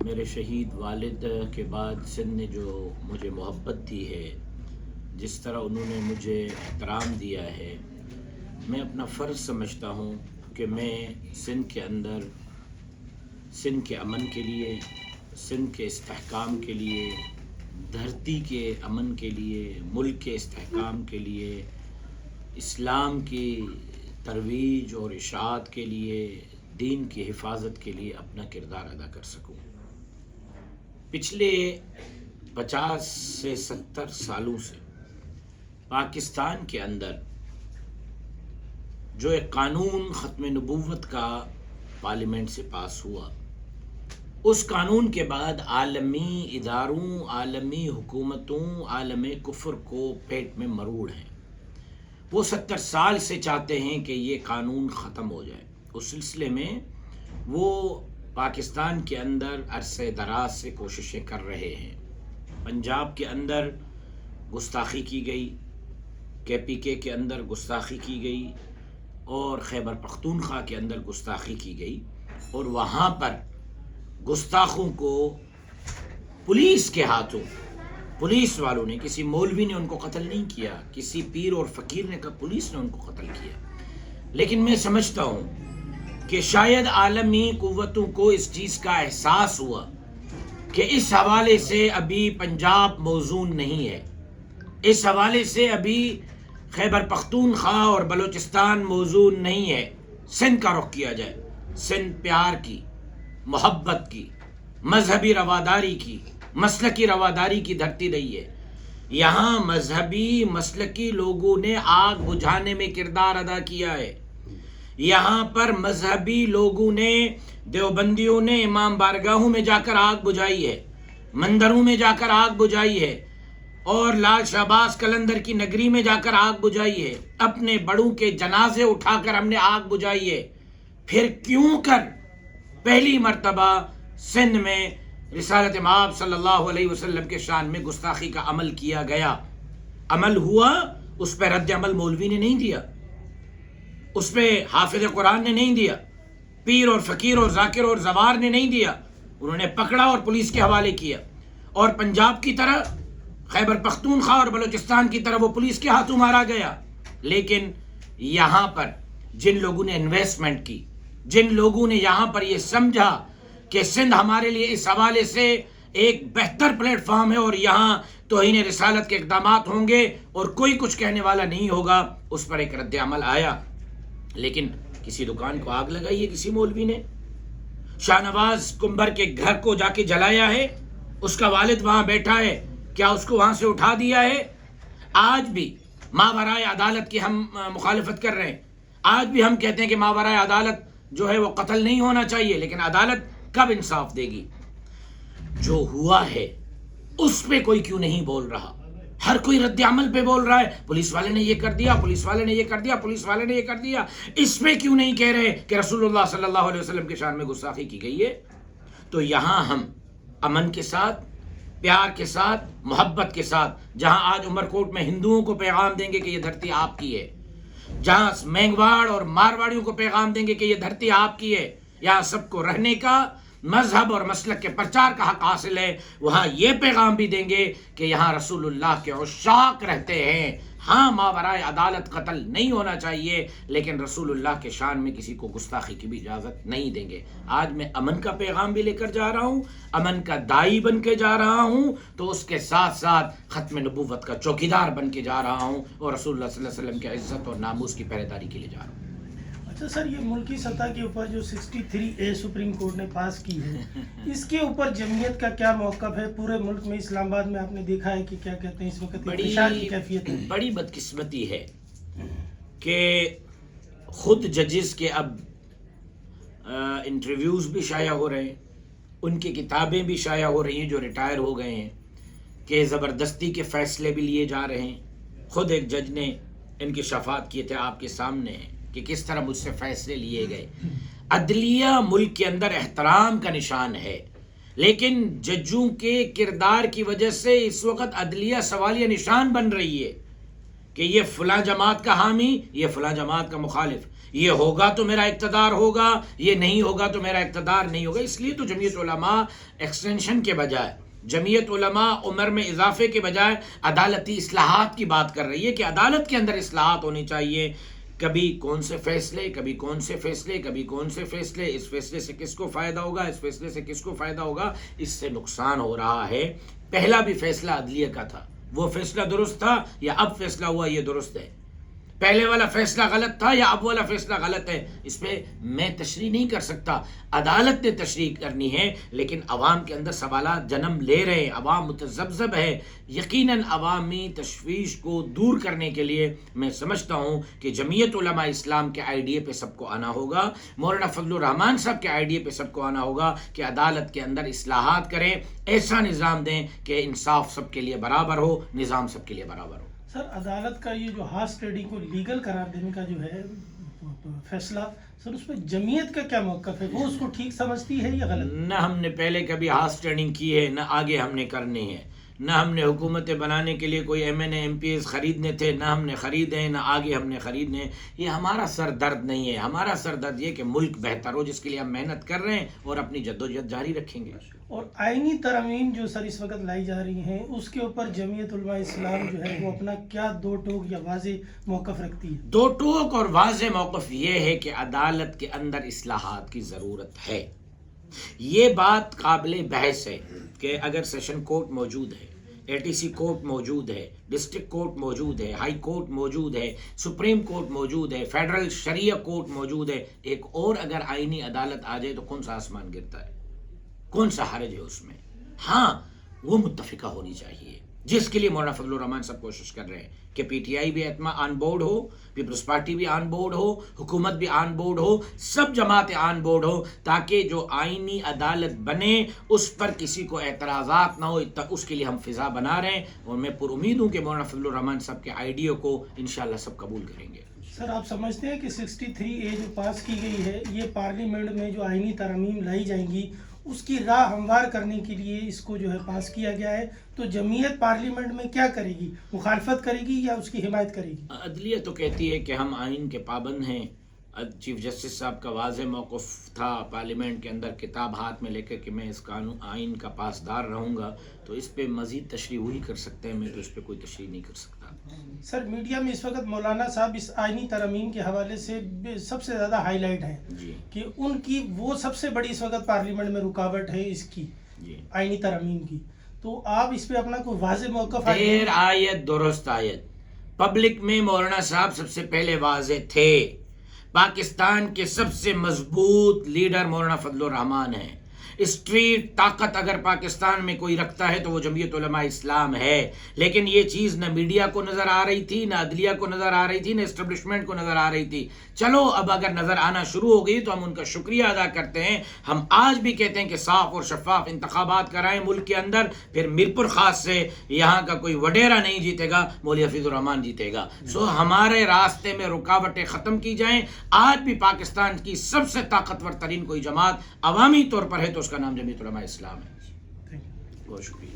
میرے شہید والد کے بعد سندھ نے جو مجھے محبت دی ہے، جس طرح انہوں نے مجھے احترام دیا ہے، میں اپنا فرض سمجھتا ہوں کہ میں سندھ کے اندر سندھ کے امن کے لیے، سندھ کے استحکام کے لیے، دھرتی کے امن کے لیے، ملک کے استحکام کے لیے، اسلام کی ترویج اور اشاعت کے لیے، دین کی حفاظت کے لیے اپنا کردار ادا کر سکوں۔ پچھلے 50 سے 70 سالوں سے پاکستان کے اندر جو ایک قانون ختم نبوت کا پارلیمنٹ سے پاس ہوا، اس قانون کے بعد عالمی اداروں، عالمی حکومتوں، عالم کفر کو پیٹ میں مروڑ ہیں۔ وہ 70 سال سے چاہتے ہیں کہ یہ قانون ختم ہو جائے۔ اس سلسلے میں وہ پاکستان کے اندر عرصہ دراز سے کوششیں کر رہے ہیں۔ پنجاب کے اندر گستاخی کی گئی، KPK کے اندر گستاخی کی گئی، اور خیبر پختونخوا کے اندر گستاخی کی گئی، اور وہاں پر گستاخوں کو پولیس کے ہاتھوں، پولیس والوں نے، کسی مولوی نے ان کو قتل نہیں کیا، کسی پیر اور فقیر نے کہا، پولیس نے ان کو قتل کیا۔ لیکن میں سمجھتا ہوں کہ شاید عالمی قوتوں کو اس چیز کا احساس ہوا کہ اس حوالے سے ابھی پنجاب موزون نہیں ہے، اس حوالے سے ابھی خیبر پختونخوا اور بلوچستان موزون نہیں ہے، سندھ کا رخ کیا جائے۔ سندھ پیار کی، محبت کی، مذہبی رواداری کی، مسلکی رواداری کی دھرتی رہی ہے۔ یہاں مذہبی مسلکی لوگوں نے آگ بجھانے میں کردار ادا کیا ہے۔ یہاں پر مذہبی لوگوں نے، دیوبندیوں نے امام بارگاہوں میں جا کر آگ بجھائی ہے، مندروں میں جا کر آگ بجھائی ہے، اور لال شہباز قلندر کی نگری میں جا کر آگ بجھائی ہے۔ اپنے بڑوں کے جنازے اٹھا کر ہم نے آگ بجھائی ہے۔ پھر کیوں کر پہلی مرتبہ سندھ میں رسالت مآب صلی اللہ علیہ وسلم کے شان میں گستاخی کا عمل کیا گیا؟ عمل ہوا، اس پہ رد عمل مولوی نے نہیں دیا، اس پہ حافظ قرآن نے نہیں دیا، پیر اور فقیر اور ذاکر اور زوار نے نہیں دیا، انہوں نے پکڑا اور پولیس کے حوالے کیا۔ اور پنجاب کی طرح، خیبر پختونخوا اور بلوچستان کی طرح وہ پولیس کے ہاتھوں مارا گیا۔ لیکن یہاں پر جن لوگوں نے انویسٹمنٹ کی، جن لوگوں نے یہاں پر یہ سمجھا کہ سندھ ہمارے لیے اس حوالے سے ایک بہتر پلیٹ فارم ہے اور یہاں توہین رسالت کے اقدامات ہوں گے اور کوئی کچھ کہنے والا نہیں ہوگا، اس پر ایک رد عمل آیا۔ لیکن کسی دکان کو آگ لگائی ہے کسی مولوی نے، شاہ نواز کنبر کے گھر کو جا کے جلایا ہے، اس کا والد وہاں بیٹھا ہے، کیا اس کو وہاں سے اٹھا دیا ہے؟ آج بھی ماورائے عدالت کی ہم مخالفت کر رہے ہیں، آج بھی ہم کہتے ہیں کہ ماورائے عدالت جو ہے وہ قتل نہیں ہونا چاہیے، لیکن عدالت کب انصاف دے گی؟ جو ہوا ہے اس پہ کوئی کیوں نہیں بول رہا؟ ہر کوئی رد عمل پہ بول رہا ہے، پولیس والے نے یہ کر دیا، پولیس والے نے یہ کر دیا، پولیس والے نے یہ کر دیا۔ اس پہ کیوں نہیں کہہ رہے کہ رسول اللہ صلی اللہ علیہ وسلم کے شان میں گستاخی کی گئی ہے؟ تو یہاں ہم امن کے ساتھ، پیار کے ساتھ، محبت کے ساتھ، جہاں آج عمر کوٹ میں ہندوؤں کو پیغام دیں گے کہ یہ دھرتی آپ کی ہے، جہاں مینگواڑ اور مارواڑیوں کو پیغام دیں گے کہ یہ دھرتی آپ کی ہے، یہاں سب کو رہنے کا، مذہب اور مسلک کے پرچار کا حق حاصل ہے، وہاں یہ پیغام بھی دیں گے کہ یہاں رسول اللہ کے عشاق رہتے ہیں۔ ہاں، ماورائے عدالت قتل نہیں ہونا چاہیے، لیکن رسول اللہ کے شان میں کسی کو گستاخی کی بھی اجازت نہیں دیں گے۔ آج میں امن کا پیغام بھی لے کر جا رہا ہوں، امن کا دائی بن کے جا رہا ہوں، تو اس کے ساتھ ساتھ ختم نبوت کا چوکیدار بن کے جا رہا ہوں، اور رسول اللہ صلی اللہ علیہ وسلم کی عزت اور ناموس کی پہرے داری کے لیے جا رہا ہوں۔ اچھا سر، یہ ملکی سطح کے اوپر جو 63A سپریم کورٹ نے پاس کی ہے، اس کے اوپر جمعیت کا کیا موقف ہے؟ پورے ملک میں، اسلام آباد میں آپ نے دیکھا ہے کہ کیا کہتے ہیں اس وقت انتشار کی کیفیت ہے؟ بڑی بدقسمتی ہے کہ خود ججز کے اب انٹرویوز بھی شائع ہو رہے ہیں، ان کی کتابیں بھی شائع ہو رہی ہیں جو ریٹائر ہو گئے ہیں، کہ زبردستی کے فیصلے بھی لیے جا رہے ہیں۔ خود ایک جج نے ان کی شفاعت کیے تھے، آپ کے سامنے ہے کہ کس طرح مجھ سے فیصلے لیے گئے۔ عدلیہ ملک کے اندر احترام کا نشان ہے، لیکن ججوں کے کردار کی وجہ سے اس وقت عدلیہ سوالیہ نشان بن رہی ہے کہ یہ فلاں جماعت کا حامی، یہ فلاں جماعت کا مخالف، یہ ہوگا تو میرا اقتدار ہوگا، یہ نہیں ہوگا تو میرا اقتدار نہیں ہوگا. اس لیے تو جمعیت علماء ایکسٹینشن کے بجائے، جمعیت علماء عمر میں اضافے کے بجائے عدالتی اصلاحات کی بات کر رہی ہے کہ عدالت کے اندر اصلاحات ہونی چاہیے. کبھی کون سے فیصلے، کبھی کون سے فیصلے، کبھی کون سے فیصلے، اس فیصلے سے کس کو فائدہ ہوگا، اس فیصلے سے کس کو فائدہ ہوگا، اس سے نقصان ہو رہا ہے. پہلا بھی فیصلہ عدلیہ کا تھا، وہ فیصلہ درست تھا یا اب فیصلہ ہوا یہ درست ہے؟ پہلے والا فیصلہ غلط تھا یا اب والا فیصلہ غلط ہے؟ اس پہ میں تشریح نہیں کر سکتا، عدالت نے تشریح کرنی ہے. لیکن عوام کے اندر سوالات جنم لے رہے ہیں، عوام متذبذب ہے. یقیناً عوامی تشویش کو دور کرنے کے لیے میں سمجھتا ہوں کہ جمعیت علماء اسلام کے آئیڈیے پہ سب کو آنا ہوگا، مولانا فضل الرحمان صاحب کے آئیڈیے پہ سب کو آنا ہوگا کہ عدالت کے اندر اصلاحات کریں، ایسا نظام دیں کہ انصاف سب کے لیے برابر ہو، نظام سب کے لیے برابر ہو. سر عدالت کا یہ جو ہارس ٹریڈنگ کو لیگل قرار دینے کا جو ہے فیصلہ، سر اس پہ جمعیت کا کیا موقف ہے؟ وہ اس کو ٹھیک سمجھتی ہے یا غلط؟ نہ ہم نے پہلے کبھی ہارس ٹریڈنگ کی ہے، نہ آگے ہم نے کرنی ہے. نہ ہم نے حکومتیں بنانے کے لیے کوئی M N A M P As خریدنے تھے، نہ ہم نے خریدے، نہ آگے ہم نے خریدنے. یہ ہمارا سر درد نہیں ہے. ہمارا سر درد یہ کہ ملک بہتر ہو، جس کے لیے ہم محنت کر رہے ہیں اور اپنی جدوجہد جاری رکھیں گے. اور آئینی ترامیم جو سر اس وقت لائی جا رہی ہیں، اس کے اوپر جمعیت علماء اسلام جو ہے وہ اپنا کیا دو ٹوک یا واضح موقف رکھتی ہے؟ دو ٹوک اور واضح موقف یہ ہے کہ عدالت کے اندر اصلاحات کی ضرورت ہے. یہ بات قابل بحث ہے کہ اگر سیشن کورٹ موجود ہے، اے ٹی سی کورٹ موجود ہے، ڈسٹرکٹ کورٹ موجود ہے، ہائی کورٹ موجود ہے، سپریم کورٹ موجود ہے، فیڈرل شریعہ کورٹ موجود ہے، ایک اور اگر آئینی عدالت آ جائے تو کون سا آسمان گرتا ہے؟ کون سا حرج ہے اس میں؟ ہاں وہ متفقہ ہونی چاہیے، جس کے لیے مولانا فضل الرحمان سب کوشش کر رہے ہیں کہ پی ٹی آئی بھی آن بورڈ ہو، پیپلز پارٹی بھی آن بورڈ ہو، حکومت بھی آن بورڈ ہو، سب جماعتیں آن بورڈ ہو، تاکہ جو آئینی عدالت بنے اس پر کسی کو اعتراضات نہ ہو. اس کے لیے ہم فضا بنا رہے ہیں اور میں پر امید ہوں کہ مولانا فضل الرحمان صاحب کے آئیڈیا کو انشاءاللہ سب قبول کریں گے. سر آپ سمجھتے ہیں کہ 63A جو پاس کی گئی ہے، یہ پارلیمنٹ میں جو آئینی ترامیم لائی جائیں گی اس کی راہ ہموار کرنے کے لیے اس کو جو ہے پاس کیا گیا ہے، تو جمعیت پارلیمنٹ میں کیا کرے گی؟ مخالفت کرے گی یا اس کی حمایت کرے گی؟ عدلیہ تو کہتی ہے کہ ہم آئین کے پابند ہیں. چیف جسٹس صاحب کا واضح موقف تھا پارلیمنٹ کے اندر کتاب ہاتھ میں لے کر کہ میں اس قانون آئین کا پاسدار رہوں گا، تو اس پہ مزید تشریح وہی کر سکتے ہیں، میں تو اس پہ کوئی تشریح نہیں کر سکتا. سر میڈیا میں اس وقت مولانا صاحب اس آئینی ترامیم کے حوالے سے سب سے زیادہ ہائی لائٹ ہیں جی کہ ان کی وہ سب سے بڑی اس وقت پارلیمنٹ میں رکاوٹ ہے اس کی جی آئینی ترامیم کی. تو آپ اس پہ اپنا کوئی واضح موقف دیر آیت درست آیت. پبلک میں مولانا صاحب سب سے پہلے واضح تھے. پاکستان کے سب سے مضبوط لیڈر مولانا فضل الرحمان ہیں. اسٹریٹ طاقت اگر پاکستان میں کوئی رکھتا ہے تو وہ جمعیت علماء اسلام ہے. لیکن یہ چیز نہ میڈیا کو نظر آ رہی تھی، نہ عدلیہ کو نظر آ رہی تھی، نہ اسٹیبلشمنٹ کو نظر آ رہی تھی. چلو اب اگر نظر آنا شروع ہو گئی تو ہم ان کا شکریہ ادا کرتے ہیں. ہم آج بھی کہتے ہیں کہ صاف اور شفاف انتخابات کرائیں ملک کے اندر، پھر میرپور خاص سے یہاں کا کوئی وڈیرا نہیں جیتے گا، مولوی حفیظ الرحمان جیتے گا. سو ہمارے راستے میں رکاوٹیں ختم کی جائیں. آج بھی پاکستان کی سب سے طاقتور ترین کوئی جماعت عوامی طور پر ہے تو اس کا نام جمعیت علماء اسلام ہے. بہت شکریہ.